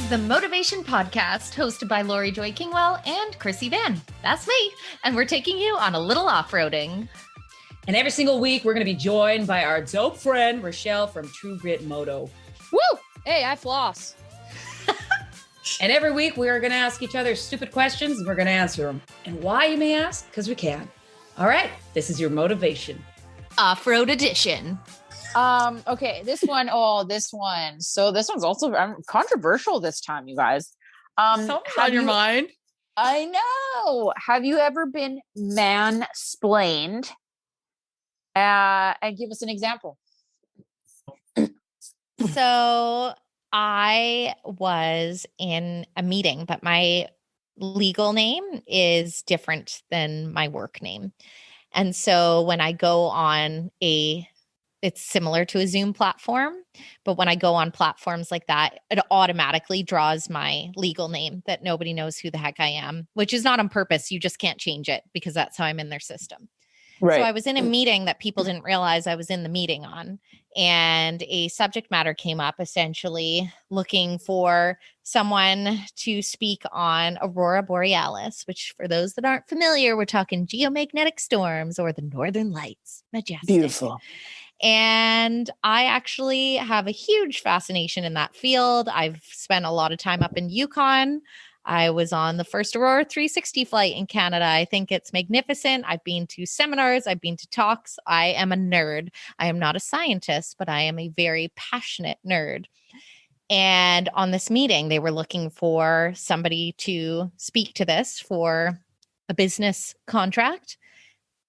is the Motovation Podcast, hosted by Laurie Joy Kingwell and Krissy Vann. That's me. And we're taking you on a little off-roading. And every single week, we're going to be joined by our dope friend, Richelle from True Grit Moto. Woo! Hey, I floss. And every week, we are going to ask each other stupid questions, and we're going to answer them. And why, you may ask? Because we can. All right, this is your Motovation. Off-road edition. Okay, this one. So this one's also controversial this time, you guys. Something's on your mind. I know. Have you ever been mansplained? And give us an example. So I was in a meeting, but my legal name is different than my work name. And so when I go on it's similar to a Zoom platform, but when I go on platforms like that, it automatically draws my legal name that nobody knows who the heck I am, which is not on purpose. You just can't change it because that's how I'm in their system. Right. So I was in a meeting that people didn't realize I was in the meeting on, and a subject matter came up, essentially looking for someone to speak on Aurora Borealis, which for those that aren't familiar, we're talking geomagnetic storms or the Northern Lights. Majestic. Beautiful. And I actually have a huge fascination in that field. I've spent a lot of time up in Yukon. I was on the first Aurora 360 flight in Canada. I think it's magnificent. I've been to seminars. I've been to talks. I am a nerd. I am not a scientist, but I am a very passionate nerd. And on this meeting, they were looking for somebody to speak to this for a business contract.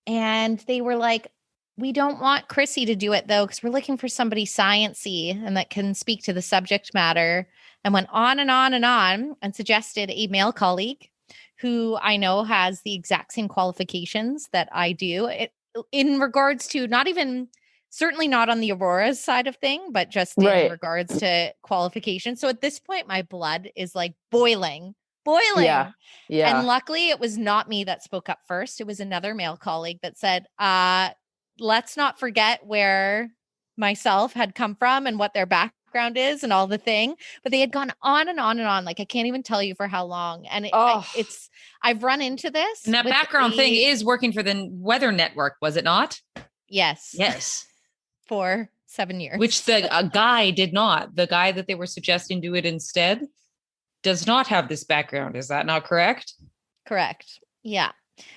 And they were like, we don't want Krissy to do it, though, because we're looking for somebody science-y and that can speak to the subject matter, and went on and on and on and suggested a male colleague who I know has the exact same qualifications that I do in regards to certainly not on the Aurora's side of thing, but just in regards to qualifications. So at this point, my blood is like boiling. Yeah. And luckily, it was not me that spoke up first. It was another male colleague that said, let's not forget where myself had come from and what their background is and all the thing. But they had gone on and on and on. Like, I can't even tell you for how long. And I've run into this. And that background thing is working for the Weather Network, was it not? Yes. Yes. For 7 years. Which a guy did not. The guy that they were suggesting do it instead does not have this background. Is that not correct? Correct. Yeah.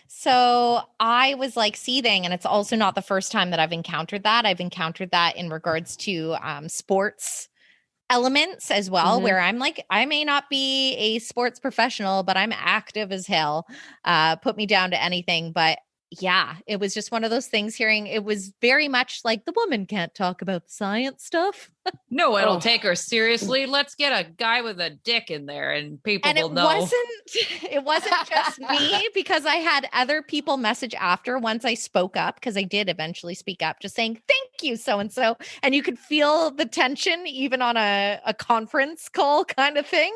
So I was like seething, and it's also not the first time that I've encountered that. I've encountered that in regards to sports elements as well, where I'm like, I may not be a sports professional, but I'm active as hell. Put me down to anything. But yeah, it was just one of those things it was very much like the woman can't talk about science stuff. No, it'll take her seriously. Let's get a guy with a dick in there and people will know. It wasn't just me, because I had other people message after once I spoke up, because I did eventually speak up, just saying, thank you, so-and-so. And you could feel the tension even on a conference call kind of thing.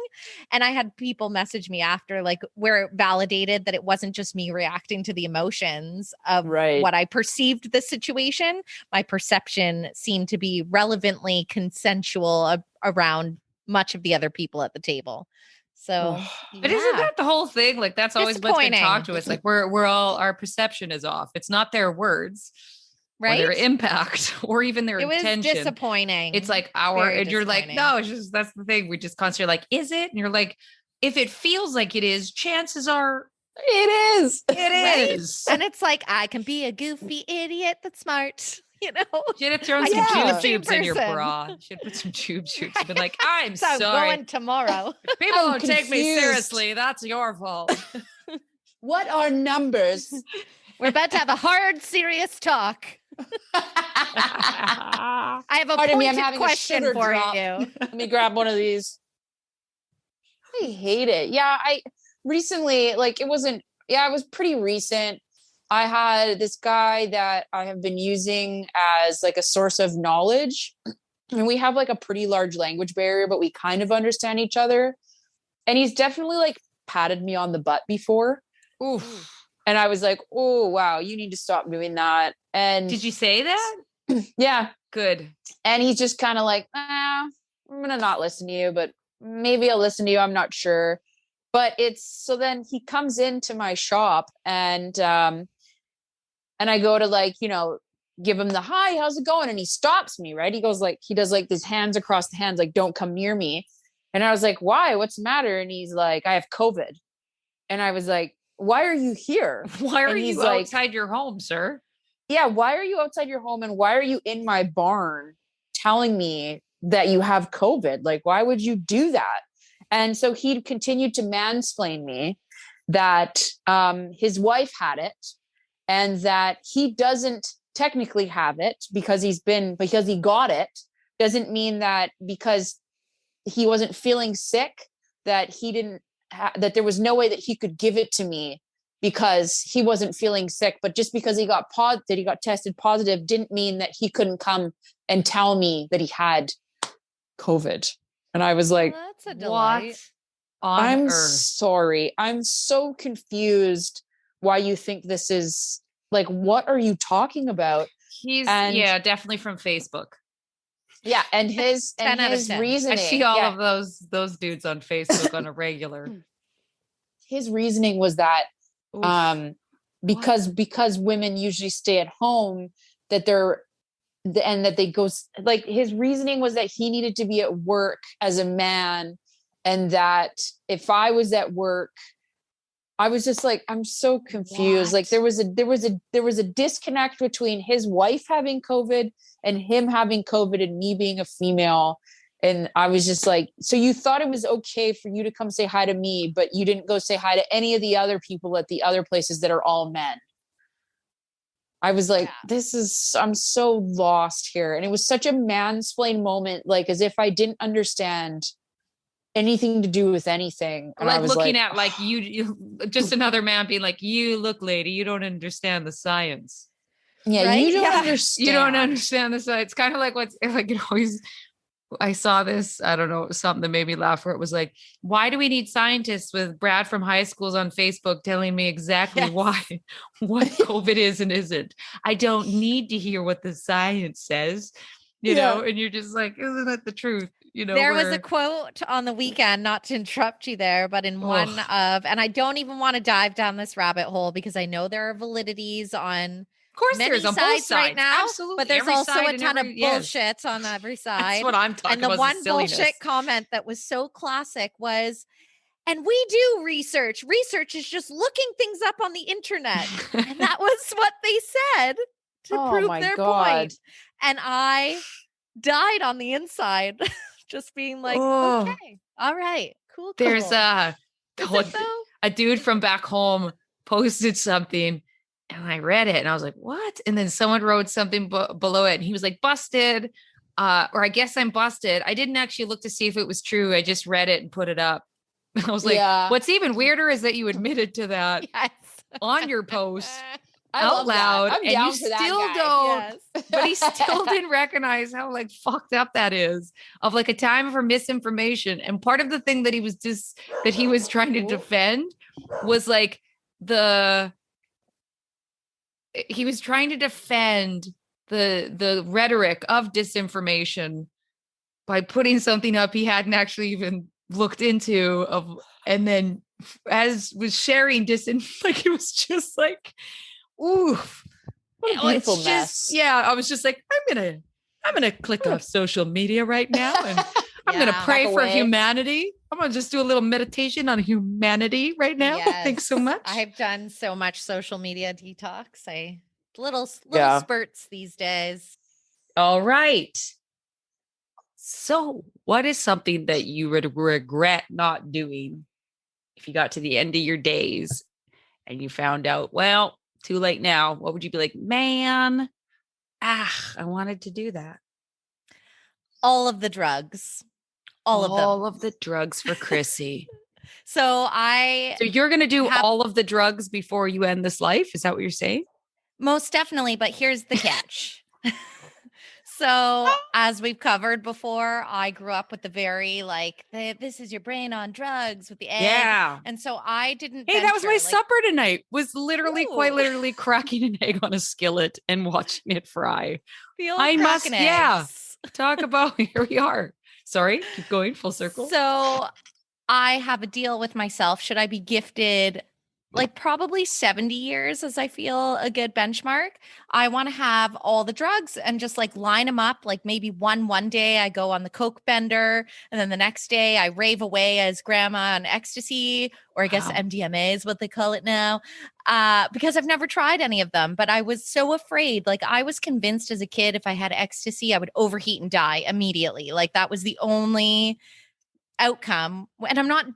And I had people message me after, like, where it validated that it wasn't just me reacting to the emotions of what I perceived the situation. My perception seemed to be relevantly consensual around much of the other people at the table. So, but isn't that the whole thing? Like, that's always what's been talked to us. Like, we're all, our perception is off. It's not their words, right? Or their impact, or even their intention. It was disappointing. It's like and you're like, no, it's just, that's the thing. We just constantly like, is it? And you're like, if it feels like it is, chances are it is. It is. And it's like, I can be a goofy idiot that's smart. You know, should have thrown some tube tubes in your bra. Should put some tube tubes. Been like, I'm sorry. Going tomorrow. If people don't take me seriously, that's your fault. What are numbers? We're about to have a hard, serious talk. I have a pointed question for you. Let me grab one of these. I hate it. Yeah, I recently, like, it was pretty recent. I had this guy that I have been using as like a source of knowledge. And we have like a pretty large language barrier, but we kind of understand each other. And he's definitely like patted me on the butt before. Oof. And I was like, oh, wow, you need to stop doing that. And did you say that? Yeah. Good. And he's just kind of like, I'm going to not listen to you, but maybe I'll listen to you. I'm not sure. But so then he comes into my shop and I go to like, give him the hi, how's it going? And he stops me, right? He goes like, he does like these hands across the hands, like, don't come near me. And I was like, why? What's the matter? And he's like, I have COVID. And I was like, why are you here? Why are you outside your home, sir? Yeah. Why are you outside your home? And why are you in my barn telling me that you have COVID? Like, why would you do that? And so he continued to mansplain me that his wife had it and that he doesn't technically have it because he got it doesn't mean that because he wasn't feeling sick that he didn't that there was no way that he could give it to me because he wasn't feeling sick. But just because he got tested positive didn't mean that he couldn't come and tell me that he had COVID. And I was like, well, that's a delight. I'm sorry. I'm so confused why you think this is like, what are you talking about? He's definitely from Facebook. Yeah. And his reasoning. I see all of those dudes on Facebook on a regular. His reasoning was that because women usually stay at home, that they go, like, his reasoning was that he needed to be at work as a man, and that if I was at work, I was just like, I'm so confused. What? Like there was a disconnect between his wife having COVID and him having COVID and me being a female. And I was just like, so you thought it was okay for you to come say hi to me, but you didn't go say hi to any of the other people at the other places that are all men. I was like, I'm so lost here. And it was such a mansplain moment, like as if I didn't understand anything to do with anything. And like I was looking at like you just another man being like, you look, lady, you don't understand the science. Yeah, right? You don't understand. You don't understand the science. It's kind of like what's like, I saw this, I don't know, something that made me laugh, where it was like, why do we need scientists with Brad from high schools on Facebook telling me exactly what COVID is and isn't? I don't need to hear what the science says, you know, and you're just like, isn't that the truth? There was a quote on the weekend, not to interrupt you there, but in one of, and I don't even want to dive down this rabbit hole because I know there are validities on, of course, many there's on sides both sides right now, absolutely. But there's every also a ton of yes. bullshit on every side. That's what I'm talking about. And the one bullshit comment that was so classic was, and we do research. Research is just looking things up on the internet. And that was what they said to prove their point. And I died on the inside, just being like, okay, all right, cool. There's a dude from back home posted something. And I read it and I was like, what? And then someone wrote something below it and he was like, busted. Or I guess I'm busted. I didn't actually look to see if it was true. I just read it and put it up. I was like, what's even weirder is that you admitted to that on your post out loud. And you still don't, but he still didn't recognize how like fucked up that is, of like a time for misinformation. And part of the thing that he was trying to defend was like he was trying to defend the rhetoric of disinformation by putting something up he hadn't actually even looked into and then as was sharing like it was just like, oof. What a beautiful mess. I was just like, I'm gonna click off social media right now and I'm gonna pray for humanity. I'm going to just do a little meditation on humanity right now. Yes. Thanks so much. I've done so much social media detox. Little spurts these days. All right. So what is something that you would regret not doing if you got to the end of your days and you found out, well, too late now? What would you be like, man, I wanted to do that? All of the drugs. All of them. All of the drugs for Krissy. So you're going to do all of the drugs before you end this life? Is that what you're saying? Most definitely. But here's the catch. So as we've covered before, I grew up with the very this is your brain on drugs with the egg. Yeah. And so I didn't. Hey, that was my supper tonight. Was literally quite literally cracking an egg on a skillet and watching it fry. The old cracking eggs. Talk about, here we are. Sorry, keep going full circle. So I have a deal with myself. Should I be gifted like probably 70 years as I feel a good benchmark? I want to have all the drugs and just like line them up. Like maybe one day I go on the coke bender, and then the next day I rave away as grandma on ecstasy, or I guess MDMA is what they call it now. Because I've never tried any of them, but I was so afraid. Like I was convinced as a kid, if I had ecstasy, I would overheat and die immediately. Like that was the only outcome. And I'm not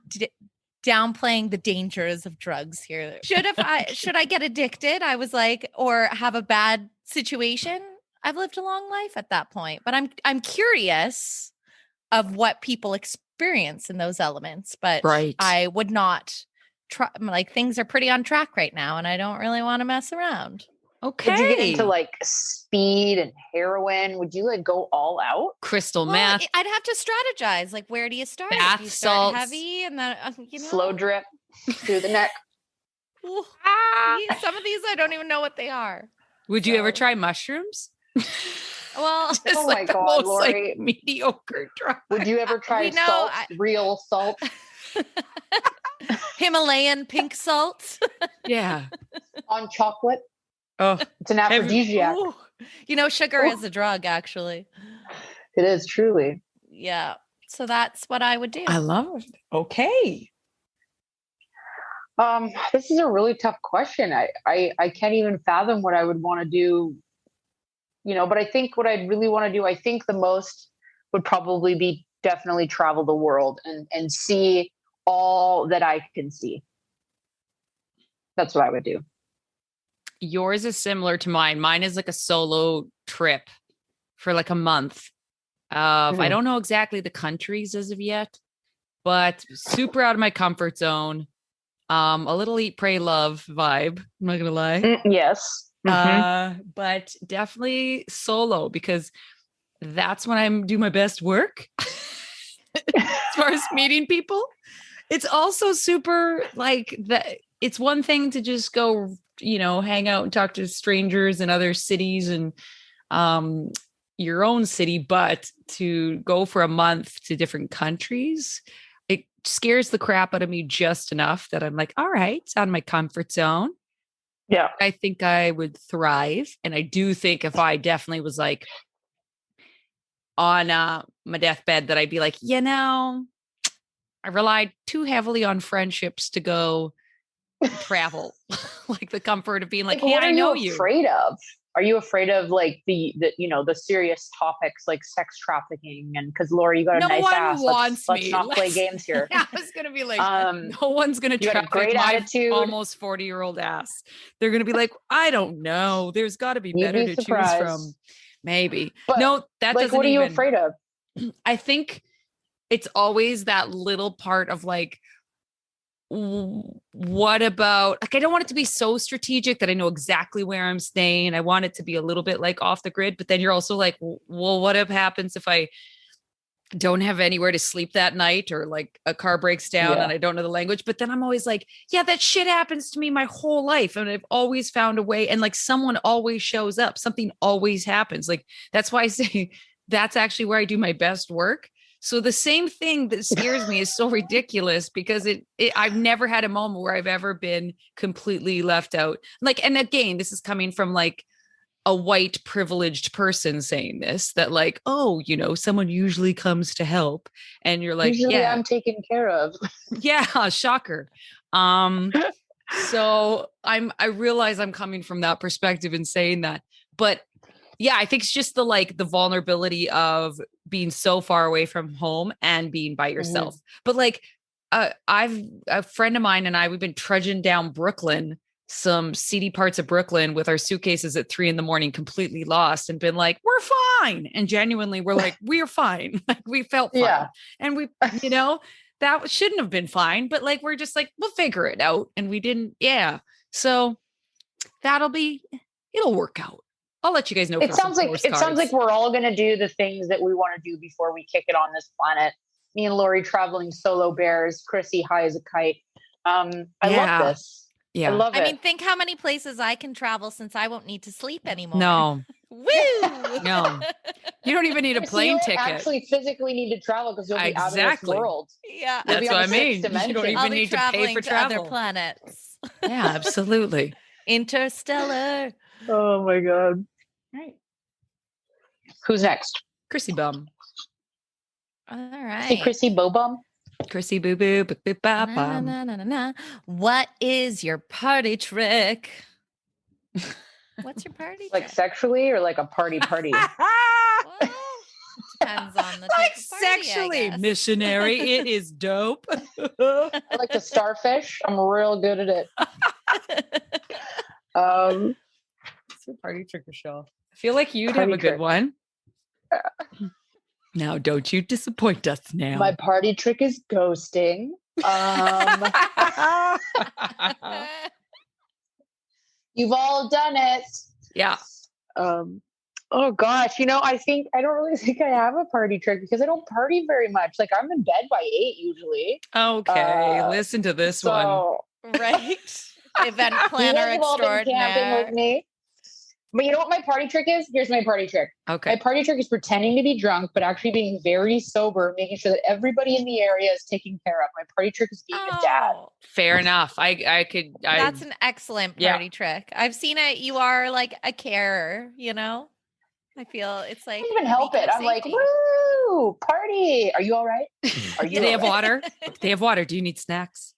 downplaying the dangers of drugs here. Should I get addicted, I was like, or have a bad situation, I've lived a long life at that point. But I'm curious of what people experience in those elements. But I would not try. Like things are pretty on track right now, and I don't really want to mess around. Okay. Would you get into like speed and heroin? Would you like go all out? Crystal meth. I'd have to strategize. Like, where do you start? Bath do you start salts. heavy and then slow drip through the neck. Some of these I don't even know what they are. Would you ever try mushrooms? Well, oh my God, most, Laurie, like, mediocre drug. Would you ever try salt? Real salt? Himalayan pink salt. Yeah. On chocolate. Oh, it's an aphrodisiac. Sugar is a drug, actually. It is truly. Yeah. So that's what I would do. I love it. Okay. This is a really tough question. I can't even fathom what I would want to do, but I think what I'd really want to do, I think the most would probably be definitely travel the world and see all that I can see. That's what I would do. Yours is similar to mine. Mine is like a solo trip for like a month. I don't know exactly the countries as of yet, but super out of my comfort zone. A little eat, pray, love vibe. I'm not going to lie. Yes. But definitely solo, because that's when I do my best work as far as meeting people. It's also super like that. It's one thing to just go, hang out and talk to strangers in other cities and your own city, but to go for a month to different countries, it scares the crap out of me just enough that I'm like, all right, it's out of my comfort zone. Yeah. I think I would thrive. And I do think if I definitely was like on my deathbed, that I'd be like, I relied too heavily on friendships to go travel. Like the comfort of being like, hey, I know you. What are you afraid of? Are you afraid of like the serious topics like sex trafficking? And because Laurie, you got a nice ass. Let's not play games here. I was gonna be like, no one's gonna traffic great my attitude. Almost 40-year-old ass. They're gonna be like, I don't know. There's got to be better to choose from. Maybe. But, no, that doesn't. What are you afraid of? I think it's always that little part of like, what about, like, I don't want it to be so strategic that I know exactly where I'm staying. I want it to be a little bit like off the grid, but then you're also like, well, what happens if I don't have anywhere to sleep that night, or like a car breaks down and I don't know the language? But then I'm always like, yeah, that shit happens to me my whole life. And I've always found a way. And like someone always shows up, something always happens. Like, that's why I say that's actually where I do my best work. So the same thing that scares me is so ridiculous, because I've never had a moment where I've ever been completely left out. Like, and again, this is coming from like a white privileged person saying this, that like, oh, someone usually comes to help. And you're like, usually I'm taken care of. Yeah. Shocker. So I realize I'm coming from that perspective and saying that, but yeah, I think it's just the vulnerability of being so far away from home and being by yourself. But like, a friend of mine and we've been trudging down Brooklyn, some seedy parts of Brooklyn, with our suitcases at 3 a.m, completely lost, and been like, we're fine. And genuinely, we're like, we're fine. Like, we felt fine. Yeah. And we, that shouldn't have been fine, but like, we're just like, we'll figure it out. And we didn't. Yeah. So it'll work out. I'll let you guys know. It sounds like we're all going to do the things that we want to do before we kick it on this planet. Me and Laurie traveling solo bears, Krissy high as a kite. I love this. Yeah. I love it. I mean, think how many places I can travel since I won't need to sleep anymore. No. Woo! No. You don't even need a So you plane don't ticket. actually physically need to travel because you'll be out of this world. Yeah. You'll That's be what I on the mean. sixth You don't dimension. even I'll be need to pay traveling for to other travel. planets. Yeah, absolutely. Interstellar. Oh my God. Right. Who's next? Krissy bum. All Hey, right. Krissy Bobum. Krissy boo boo boo boo ba Na, bum. na, na, na, na. What is your party trick? What's your party Like trick? sexually or like a party? Well, depends on the type Like of party, I sexually, guess. missionary. It is dope. I like the starfish. I'm real good at it. It's a party trick, Richelle. I feel like you'd have Party a good trick. one. Now, don't you disappoint us now. My party trick is ghosting. You've all done it. Yeah. Oh gosh, I think I don't really think I have a party trick because I don't party very much. Like I'm in bed by 8 usually. Okay, listen to this one. Right. Event You planner guys have all been camping extraordinaire. with me. But you know what my party trick is? Here's my party trick. Okay. My party trick is pretending to be drunk, but actually being very sober, making sure that everybody in the area is taken care of. My party trick is being a dad. Fair enough. That's an excellent party trick. I've seen it. You are like a carer, I feel it's like I can't even help it. I'm like, woo, party. Are you all right? Are you Do they have water? They have water. Do you need snacks?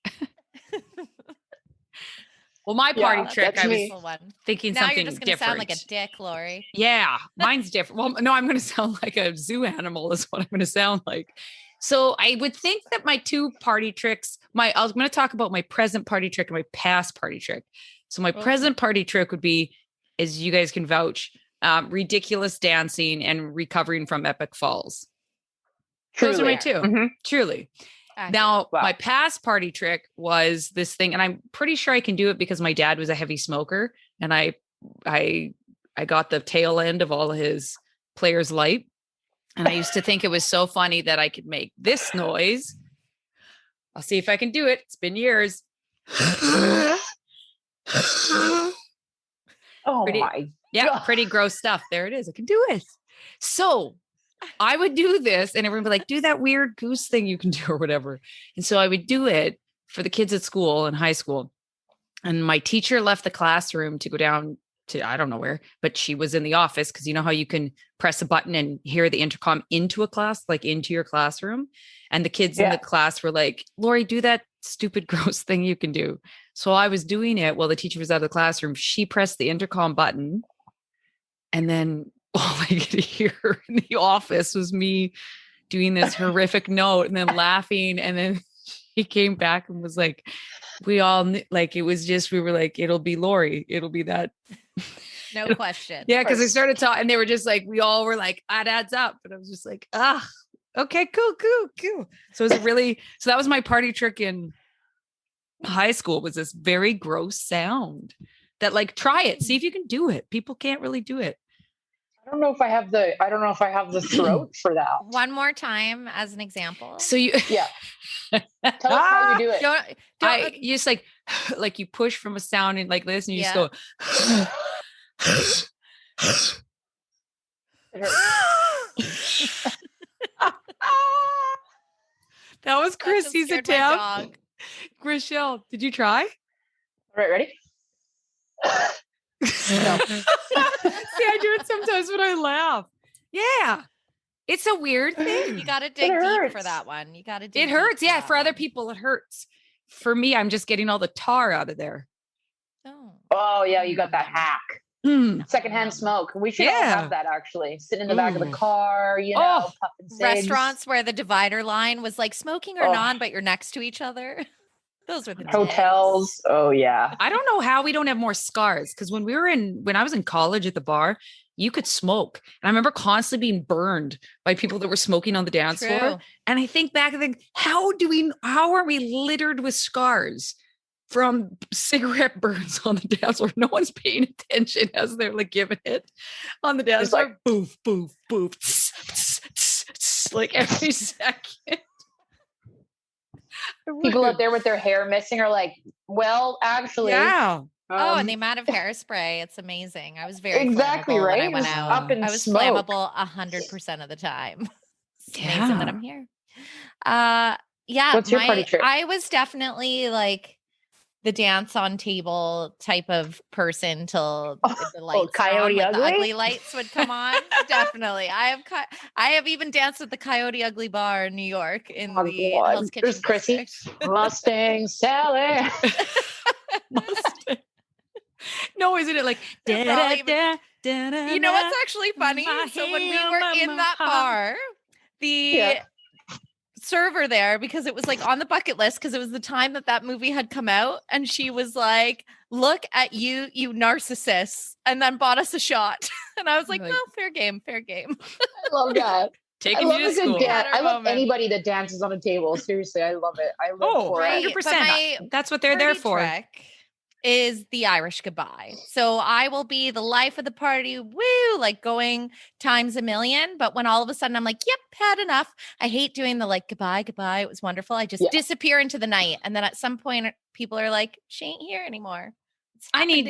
Well, my party trick, I was thinking now something you're just going to different. sound like a dick, Laurie. Yeah, mine's different. Well, no, I'm going to sound like a zoo animal is what I'm going to sound like. So I would think that my two party tricks, I was going to talk about my present party trick and my past party trick. So my present party trick would be, as you guys can vouch, ridiculous dancing and recovering from epic falls. Truly. Those are my two. Mm-hmm. Truly. Now, my past party trick was this thing, and I'm pretty sure I can do it because my dad was a heavy smoker, and I got the tail end of all of his Players Light, and I used to think it was so funny that I could make this noise. I'll see if I can do it. It's been years. Pretty gross stuff. There it is. I can do it. So I would do this and everyone would be like, do that weird goose thing you can do or whatever. And so I would do it for the kids at school in high school. And my teacher left the classroom to go down to, I don't know where, but she was in the office because you know how you can press a button and hear the intercom into a class, like into your classroom. And the kids in the class were like, Laurie, do that stupid, gross thing you can do. So I was doing it while the teacher was out of the classroom. She pressed the intercom button and then all I could hear in the office was me doing this horrific note and then laughing. And then he came back and was like, we all like, it was just, we were like, it'll be Laurie. It'll be that. No question. Yeah. Cause I started talking and they were just like, we all were like, that adds up. And I was just like, okay, cool. So it was so that was my party trick in high school, was this very gross sound that like, try it, see if you can do it. People can't really do it. I don't know if I have the throat for that. One more time as an example. So you, tell us how you do it. You just like you push from a sound and like this and you just go. That was Krissy's attempt. Richelle, did you try? All right, ready? No. See, I do it sometimes when I laugh. Yeah. It's a weird thing. You got to dig deep for that one. You got to dig It hurts. Yeah. For other people, it hurts. For me, I'm just getting all the tar out of there. Oh yeah. You got that hack. Secondhand smoke. We should all have that actually. Sitting in the back of the car, puffing cigs. Restaurants where the divider line was like smoking or non, but you're next to each other. Those were the hotels. days. Oh yeah. I don't know how we don't have more scars. Cause when I was in college at the bar, you could smoke. And I remember constantly being burned by people that were smoking on the dance floor. And I think back and think, how are we littered with scars from cigarette burns on the dance floor? No one's paying attention as they're like giving it on the dance floor. Like, boof, boof, boof. Tss, tss, tss, tss, like every second. People out there with their hair missing are like, well, actually, And the amount of hairspray, it's amazing. I was very exactly flammable right. when I went out. Up in I was smoke. flammable 100% of the time. It's amazing that I'm here. Yeah. What's your party trick? I was definitely like the dance on table type of person till the lights Coyote on, like Ugly? the ugly lights would come on. Definitely. I have even danced at the Coyote Ugly bar in New York in the Hell's Kitchen There's Krissy. district. Mustang Sally. Mustang. No, isn't it like You know what's actually funny? So when we were in that bar, the server there, because it was like on the bucket list, because it was the time that movie had come out, and she was like, "Look at you, you narcissists," and then bought us a shot. And I was like, "No, fair game." I love that. Taking you to school. I love anybody that dances on a table. Seriously, I love it. I live for it. 100%. That's what they're there for. Trick is the Irish goodbye. So I will be the life of the party, woo, like going times a million. But when all of a sudden I'm like, yep, had enough. I hate doing the like goodbye. It was wonderful. I just disappear into the night. And then at some point people are like, she ain't here anymore. I need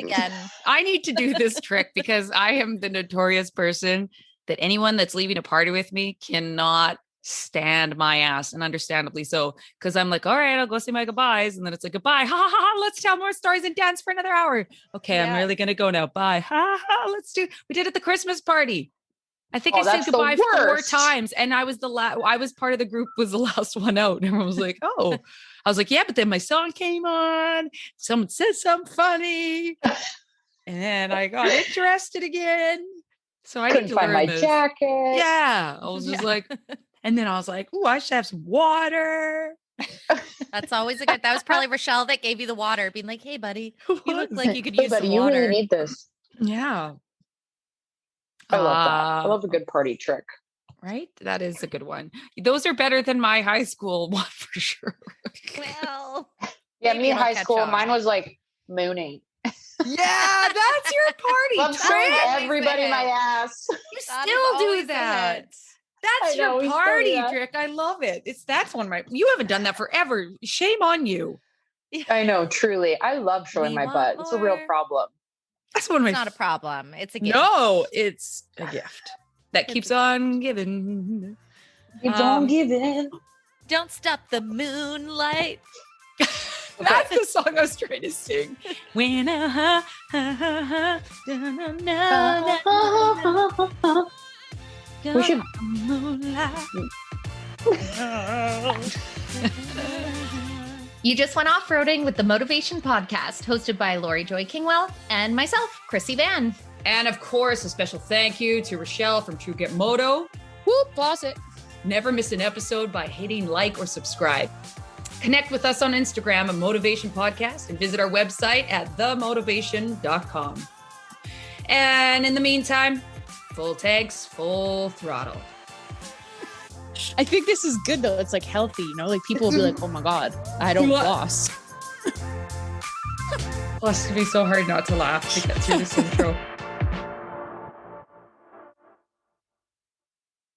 to do this trick because I am the notorious person that anyone that's leaving a party with me cannot stand my ass, and understandably so, because I'm like, all right, I'll go say my goodbyes, and then it's like, goodbye, ha ha ha, let's tell more stories and dance for another hour. Okay, I'm really gonna go now, bye, ha ha, we did it at the Christmas party. I think I said goodbye 4 times, and I was I was part of the group, was the last one out, and everyone was like, oh. I was like, yeah, but then my song came on, someone said something funny, and I got interested again, so I couldn't find my jacket. Yeah, I was just like, and then I was like, ooh, I should have some water. That's always a good. That was probably Richelle that gave you the water, being like, "Hey, buddy, you look like you could use some water. You really need this." Yeah, I love that. I love a good party trick. Right, that is a good one. Those are better than my high school one for sure. Well, yeah, me in high school, mine was like mooning. Yeah, that's your party. I'm showing everybody my ass. You still do that. That's your party trick. I love it. That's one right. You haven't done that forever. Shame on you. I know, truly. I love showing my butt. It's a real problem. That's one of my. It's not a problem. It's a gift. No, it's a gift that keeps on giving. Keeps on giving. Don't stop the moonlight. That's the song I was trying to sing. When we should. You just went off-roading with the Motovation Podcast, hosted by Laurie Joy Kingwell and myself, Krissy Vann. And of course, a special thank you to Richelle from True Get Moto. Whoop, boss it. Never miss an episode by hitting like or subscribe. Connect with us on Instagram at Motovation Podcast and visit our website at themotovation.com. And in the meantime, full tanks, full throttle. I think this is good though. It's like healthy, you know, like people will be like, oh my God, I don't floss. Plus, it'd be so hard not to laugh to get through this intro.